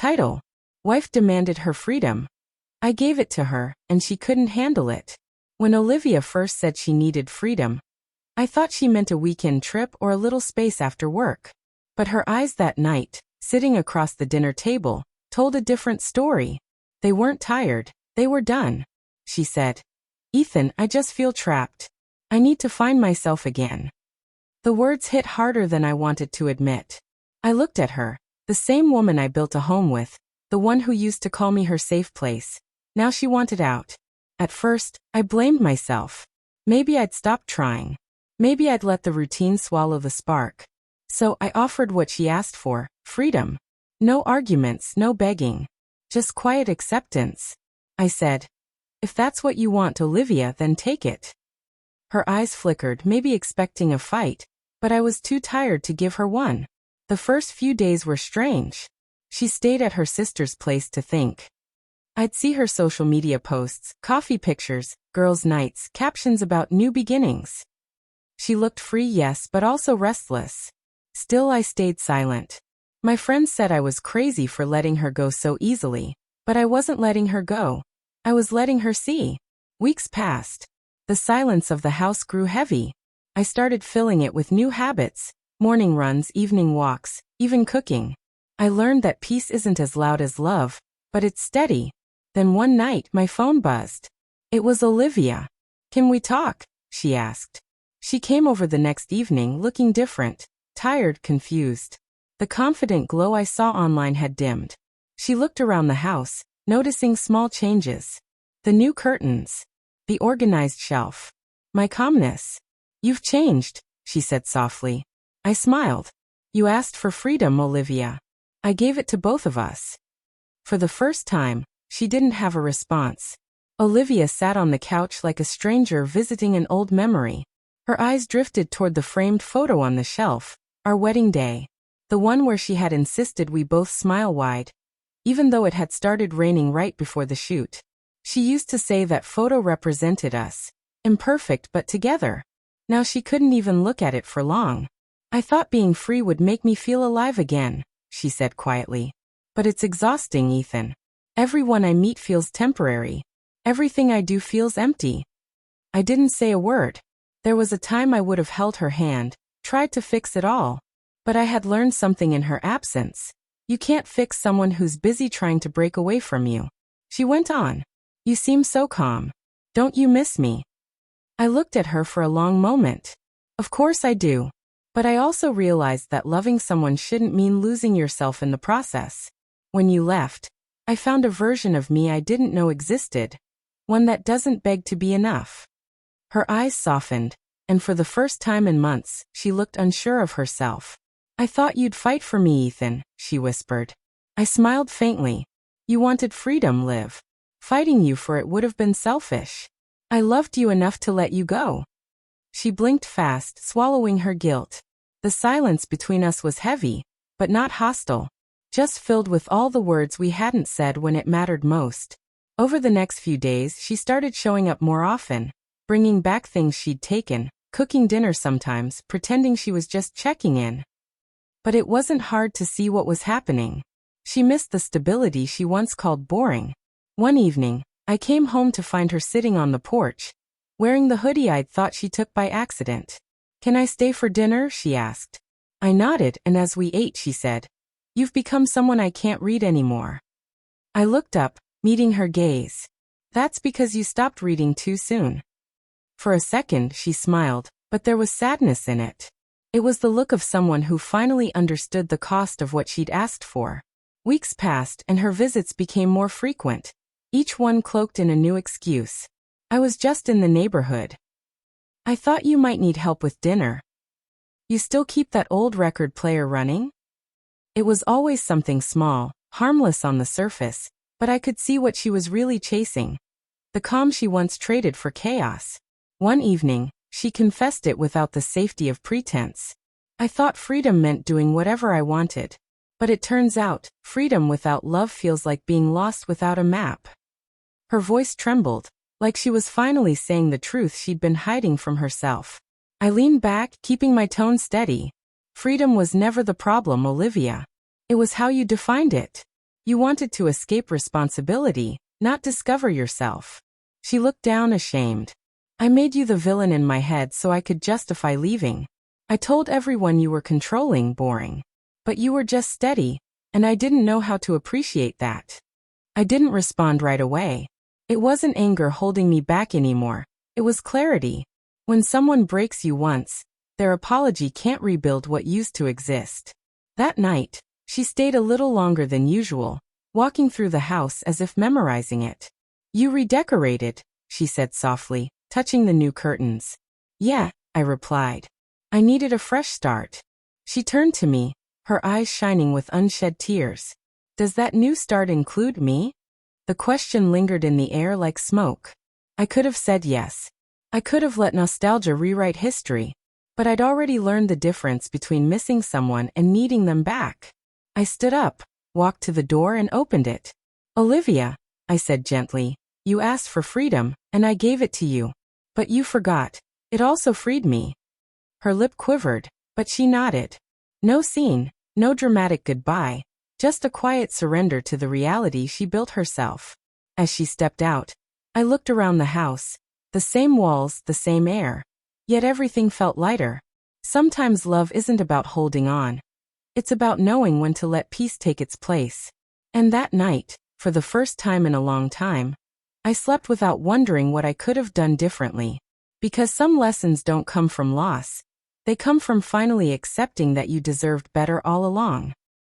Title: Wife demanded her freedom. I gave it to her, and she couldn't handle it. When Olivia first said she needed freedom, I thought she meant a weekend trip or a little space after work. But her eyes that night, sitting across the dinner table, told a different story. They weren't tired, they were done. She said, "Ethan, I just feel trapped. I need to find myself again." The words hit harder than I wanted to admit. I looked at her, the same woman I built a home with, the one who used to call me her safe place. Now she wanted out. At first, I blamed myself. Maybe I'd stopped trying. Maybe I'd let the routine swallow the spark. So I offered what she asked for: freedom. No arguments, no begging. Just quiet acceptance. I said, "If that's what you want, Olivia, then take it." Her eyes flickered, maybe expecting a fight, but I was too tired to give her one. The first few days were strange. She stayed at her sister's place to think. I'd see her social media posts, coffee pictures, girls' nights, captions about new beginnings. She looked free, yes, but also restless. Still, I stayed silent. My friends said I was crazy for letting her go so easily, but I wasn't letting her go. I was letting her see. Weeks passed. The silence of the house grew heavy. I started filling it with new habits: morning runs, evening walks, even cooking. I learned that peace isn't as loud as love, but it's steady. Then one night, my phone buzzed. It was Olivia. "Can we talk?" she asked. She came over the next evening looking different, tired, confused. The confident glow I saw online had dimmed. She looked around the house, noticing small changes. The new curtains. The organized shelf. My calmness. "You've changed," she said softly. I smiled. "You asked for freedom, Olivia. I gave it to both of us." For the first time, she didn't have a response. Olivia sat on the couch like a stranger visiting an old memory. Her eyes drifted toward the framed photo on the shelf, our wedding day. The one where she had insisted we both smile wide, even though it had started raining right before the shoot. She used to say that photo represented us, imperfect but together. Now she couldn't even look at it for long. "I thought being free would make me feel alive again," she said quietly. "But it's exhausting, Ethan. Everyone I meet feels temporary. Everything I do feels empty." I didn't say a word. There was a time I would have held her hand, tried to fix it all. But I had learned something in her absence. You can't fix someone who's busy trying to break away from you. She went on. "You seem so calm. Don't you miss me?" I looked at her for a long moment. Of course I do. But I also realized that loving someone shouldn't mean losing yourself in the process. When you left, I found a version of me I didn't know existed. One that doesn't beg to be enough. Her eyes softened, and for the first time in months, she looked unsure of herself. "I thought you'd fight for me, Ethan," she whispered. I smiled faintly. "You wanted freedom, Liv. Fighting you for it would have been selfish. I loved you enough to let you go." She blinked fast, swallowing her guilt. The silence between us was heavy, but not hostile. Just filled with all the words we hadn't said when it mattered most. Over the next few days, she started showing up more often, bringing back things she'd taken, cooking dinner sometimes, pretending she was just checking in. But it wasn't hard to see what was happening. She missed the stability she once called boring. One evening, I came home to find her sitting on the porch, wearing the hoodie I'd thought she took by accident. "Can I stay for dinner?" she asked. I nodded, and as we ate, she said, "You've become someone I can't read anymore." I looked up, meeting her gaze. "That's because you stopped reading too soon." For a second, she smiled, but there was sadness in it. It was the look of someone who finally understood the cost of what she'd asked for. Weeks passed, and her visits became more frequent, each one cloaked in a new excuse. "I was just in the neighborhood. I thought you might need help with dinner. You still keep that old record player running?" It was always something small, harmless on the surface, but I could see what she was really chasing. The calm she once traded for chaos. One evening, she confessed it without the safety of pretense. "I thought freedom meant doing whatever I wanted. But it turns out, freedom without love feels like being lost without a map." Her voice trembled, like she was finally saying the truth she'd been hiding from herself. I leaned back, keeping my tone steady. "Freedom was never the problem, Olivia. It was how you defined it. You wanted to escape responsibility, not discover yourself. She looked down ashamed. I made you the villain in my head so I could justify leaving. I told everyone you were controlling, boring. But you were just steady, and I didn't know how to appreciate that. I didn't respond right away. It wasn't anger holding me back anymore. It was clarity. When someone breaks you once, their apology can't rebuild what used to exist. That night, she stayed a little longer than usual, walking through the house as if memorizing it. You redecorated, she said softly, touching the new curtains. Yeah, I replied. I needed a fresh start. She turned to me, her eyes shining with unshed tears. Does that new start include me? The question lingered in the air like smoke. I could have said yes. I could have let nostalgia rewrite history. But I'd already learned the difference between missing someone and needing them back. I stood up, walked to the door and opened it. Olivia, I said gently, you asked for freedom, and I gave it to you. But you forgot. It also freed me. Her lip quivered, but she nodded. No scene, no dramatic goodbye, just a quiet surrender to the reality she built herself. As she stepped out, I looked around the house. The same walls, the same air. Yet everything felt lighter. Sometimes love isn't about holding on. It's about knowing when to let peace take its place. And that night, for the first time in a long time, I slept without wondering what I could have done differently. Because some lessons don't come from loss. They come from finally accepting that you deserved better all along.